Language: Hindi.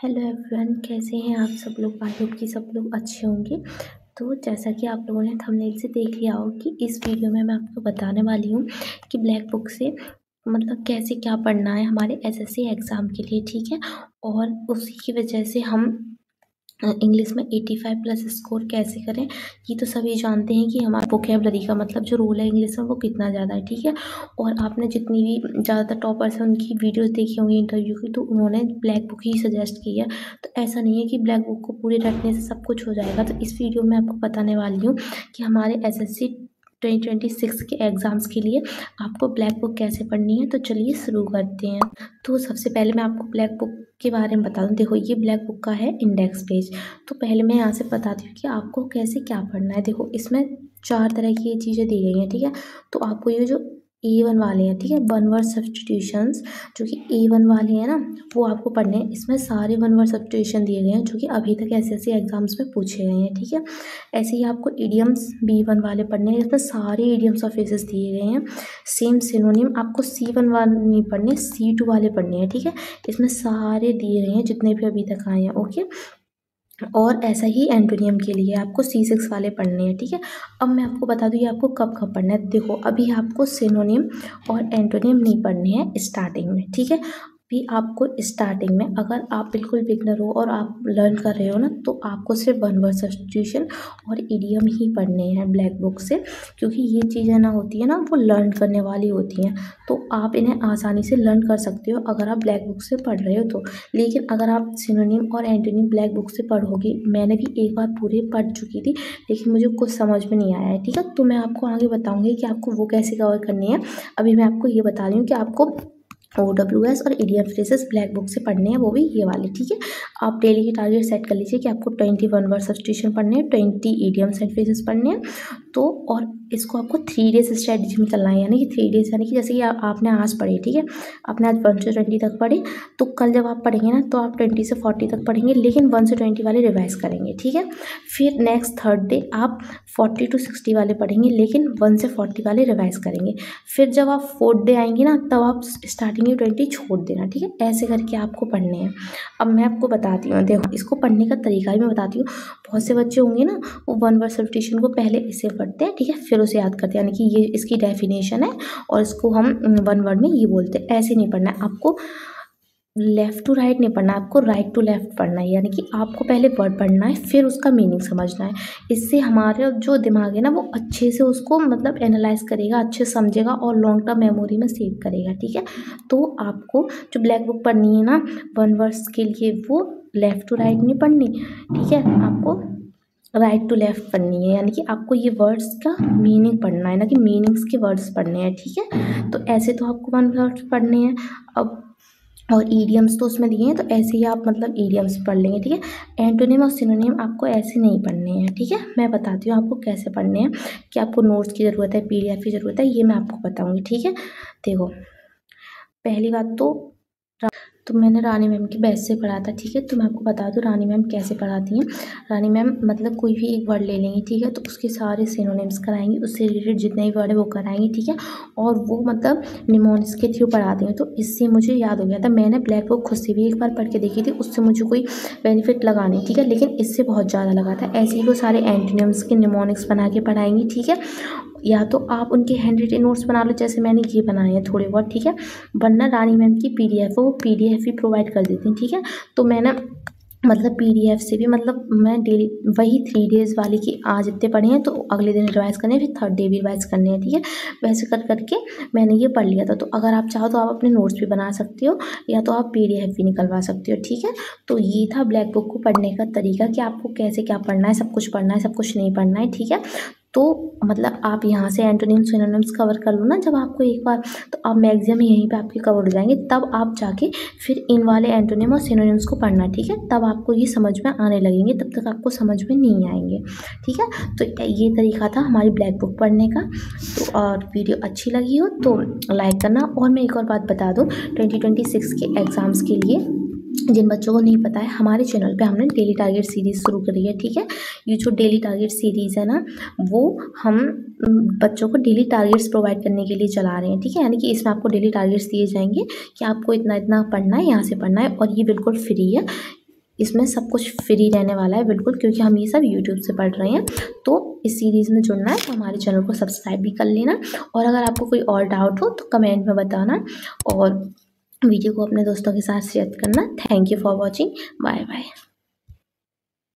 हेलो एवरीवन, कैसे हैं आप सब लोग। आई होप कि सब लोग अच्छे होंगे। तो जैसा कि आप लोगों ने थंबनेल से देख लिया हो कि इस वीडियो में मैं आपको बताने वाली हूँ कि ब्लैक बुक से मतलब कैसे क्या पढ़ना है हमारे एसएससी एग्ज़ाम के लिए, ठीक है। और उसी की वजह से हम इंग्लिश में 85 प्लस स्कोर कैसे करें, ये तो सभी जानते हैं कि हमारा वोकेबलरी का मतलब जो रूल है इंग्लिश में वो कितना ज़्यादा है, ठीक है। और आपने जितनी भी ज़्यादातर टॉपर्स हैं उनकी वीडियोस देखी होंगी इंटरव्यू की, तो उन्होंने ब्लैक बुक ही सजेस्ट की है। तो ऐसा नहीं है कि ब्लैक बुक को पूरे रटने से सब कुछ हो जाएगा। तो इस वीडियो में आपको बताने वाली हूँ कि हमारे एसएससी 2026 के एग्ज़ाम्स के लिए आपको ब्लैक बुक कैसे पढ़नी है। तो चलिए शुरू करते हैं। तो सबसे पहले मैं आपको ब्लैक बुक के बारे में बता दूँ। देखो, ये ब्लैक बुक का है इंडेक्स पेज। तो पहले मैं यहाँ से बताती हूँ कि आपको कैसे क्या पढ़ना है। देखो, इसमें 4 तरह की ये चीज़ें दी गई हैं, ठीक है। तो आपको ये जो A1 वाले हैं, ठीक है, वन वर्ड सब्स्टिट्यूशंस जो कि A1 वाले हैं ना, वो आपको पढ़ने हैं। इसमें सारे वन वर्ड सब्स्टिट्यूशन दिए गए हैं जो कि अभी तक एसएससी एग्जाम्स में पूछे गए हैं, ठीक है। ऐसे ही आपको इडियम्स B1 वाले पढ़ने हैं। इसमें सारे इडियम्स और फ्रेजेस दिए गए हैं। सेम सिनोनिम आपको C1 वाले नहीं पढ़ने, C2 वाले पढ़ने हैं, ठीक है। इसमें सारे दिए गए हैं जितने भी अभी तक आए हैं, ओके। और ऐसा ही एंटोनियम के लिए आपको C6 वाले पढ़ने हैं, ठीक है। अब मैं आपको बता दूँ ये आपको कब कब पढ़ना है। देखो, अभी आपको सिनोनिम और एंटोनियम नहीं पढ़ने हैं स्टार्टिंग में, ठीक है। अभी आपको स्टार्टिंग में, अगर आप बिल्कुल बिगनर हो और आप लर्न कर रहे हो ना, तो आपको सिर्फ वन वर्ड सब्स्टिट्यूशन और इडियम ही पढ़ने हैं ब्लैक बुक से। क्योंकि ये चीज़ें ना होती है ना, वो लर्न करने वाली होती हैं, तो आप इन्हें आसानी से लर्न कर सकते हो अगर आप ब्लैक बुक से पढ़ रहे हो तो। लेकिन अगर आप सिनोनिम और एंटोनिम ब्लैक बुक से पढ़ोगे, मैंने भी एक बार पूरे पढ़ चुकी थी लेकिन मुझे कुछ समझ में नहीं आया है, ठीक है। तो मैं आपको आगे बताऊंगी कि आपको वो कैसे कवर करनी है। अभी मैं आपको ये बता रही हूँ कि आपको OWS और इडियम फ्रेजेस ब्लैक बुक से पढ़ने हैं, वो भी ये वाले, ठीक है। आप डेली के टारगेट सेट कर लीजिए कि आपको 21 वर्ड सब्स्टिट्यूशन पढ़ने हैं, 20 इडियम्स एंड फ्रेजेस पढ़ने हैं। तो और इसको आपको 3 डेज स्ट्रेटजी में चलना है, यानी कि 3 डेज, यानी कि जैसे कि आपने आज पढ़े, ठीक है, आपने आज 1 से 20 तक पढ़े, तो कल जब आप पढ़ेंगे ना तो आप 20 से 40 तक पढ़ेंगे, लेकिन 1 से 20 वाले रिवाइज करेंगे, ठीक है। फिर नेक्स्ट थर्ड डे आप 40 to 60 वाले पढ़ेंगे, लेकिन 1 से 40 वाले रिवाइज करेंगे। फिर जब आप 4th डे आएंगे ना, तब आप स्टार्टिंग में 20 छोड़ देना, ठीक है। ऐसे करके आपको पढ़ने हैं। अब मैं आपको बताती हूँ, देखो इसको पढ़ने का तरीका भी मैं बताती हूँ। बहुत से बच्चे होंगे ना, वो वन वर्ड सब्स्टिट्यूशन को पहले इसे पढ़ते हैं, ठीक है, फिर उसे याद करते हैं, यानी कि ये इसकी डेफिनेशन है और इसको हम वन वर्ड में ये बोलते हैं। ऐसे नहीं पढ़ना है आपको, लेफ़्ट टू राइट नहीं पढ़ना, आपको राइट टू लेफ़्ट पढ़ना है। यानी कि आपको पहले वर्ड पढ़ना है, फिर उसका मीनिंग समझना है। इससे हमारे जो दिमाग है ना, वो अच्छे से उसको मतलब एनालाइज करेगा, अच्छे से समझेगा और लॉन्ग टर्म मेमोरी में सेव करेगा, ठीक है। तो आपको जो ब्लैक बुक पढ़नी है ना वन वर्ड्स के लिए, वो लेफ़्ट टू राइट नहीं पढ़नी, ठीक है, आपको राइट टू लेफ़्ट पढ़नी है। यानी कि आपको ये वर्ड्स का मीनिंग पढ़ना है, ना कि मीनिंग्स के वर्ड्स पढ़ने हैं, ठीक है। तो ऐसे तो आपको वन वर्ड्स पढ़ने हैं। अब और ईडियम्स तो उसमें दिए हैं, तो ऐसे ही आप मतलब ईडियम्स पढ़ लेंगे, ठीक है। एंटोनिम और सिनोनिम आपको ऐसे नहीं पढ़ने हैं, ठीक है। मैं बताती हूँ आपको कैसे पढ़ने हैं, कि आपको नोट्स की ज़रूरत है, PDF की ज़रूरत है, ये मैं आपको बताऊँगी, ठीक है। देखो, पहली बात तो मैंने रानी मैम की बैच से पढ़ा था, ठीक है। तो मैं आपको बता दूँ रानी मैम कैसे पढ़ाती हैं। रानी मैम मतलब कोई भी एक वर्ड ले लेंगी, ठीक है, तो उसके सारे सिनोनिम्स कराएंगी, उससे रिलेटेड जितने भी वर्ड है वो कराएंगी, ठीक है। और वो मतलब निमोनिक्स के थ्रू पढ़ाती हैं। तो इससे मुझे याद हो गया था, मैंने ब्लैक बुक खुद से भी एक बार पढ़ के देखी थी, उससे मुझे कोई बेनिफिट लगा नहीं, ठीक है, लेकिन इससे बहुत ज़्यादा लगा था। ऐसे ही वो सारे एंटोनिम्स के निमोनिक्स बना के पढ़ाएंगी, ठीक है। या तो आप उनके हैंड रिटन नोट्स बना लो, जैसे मैंने ये बनाए हैं थोड़े बहुत, ठीक है। वरना रानी मैम की PDF वो PDF भी प्रोवाइड कर देती हैं, ठीक है। तो मैंने मतलब PDF से भी मतलब मैं डेली वही 3 डेज़ वाली की आज इतने पढ़े हैं तो अगले दिन रिवाइज़ करने हैं, फिर थर्ड डे भी रिवाइज़ करने हैं, ठीक है। वैसे कर करके मैंने ये पढ़ लिया था। तो अगर आप चाहो तो आप अपने नोट्स भी बना सकते हो, या तो आप PDF भी निकलवा सकते हो, ठीक है। तो ये था ब्लैक बुक को पढ़ने का तरीका, कि आपको कैसे क्या पढ़ना है, सब कुछ पढ़ना है, सब कुछ नहीं पढ़ना है, ठीक है। तो मतलब आप यहाँ से एंटोनिम्स सिनोनिम्स कवर कर लो ना जब आपको एक बार, तो आप मैक्सिमम यहीं पे आपके कवर हो जाएंगे। तब आप जाके फिर इन वाले एंटोनिम और सिनोनिम्स को पढ़ना, ठीक है। तब आपको ये समझ में आने लगेंगे, तब तक आपको समझ में नहीं आएंगे, ठीक है। तो ये तरीका था हमारी ब्लैक बुक पढ़ने का। तो और वीडियो अच्छी लगी हो तो लाइक करना। और मैं एक और बात बता दूँ, 2026 के एग्ज़ाम्स के लिए जिन बच्चों को नहीं पता है, हमारे चैनल पे हमने डेली टारगेट सीरीज़ शुरू करी है, ठीक है। ये जो डेली टारगेट सीरीज़ है ना, वो हम बच्चों को डेली टारगेट्स प्रोवाइड करने के लिए चला रहे हैं, ठीक है। यानी कि इसमें आपको डेली टारगेट्स दिए जाएंगे कि आपको इतना इतना पढ़ना है, यहाँ से पढ़ना है, और ये बिल्कुल फ्री है। इसमें सब कुछ फ्री रहने वाला है बिल्कुल, क्योंकि हम ये सब यूट्यूब से पढ़ रहे हैं। तो इस सीरीज़ में जुड़ना है तो हमारे चैनल को सब्सक्राइब भी कर लेना, और अगर आपको कोई और डाउट हो तो कमेंट में बताना, और वीडियो को अपने दोस्तों के साथ शेयर करना। Thank you for watching, bye bye.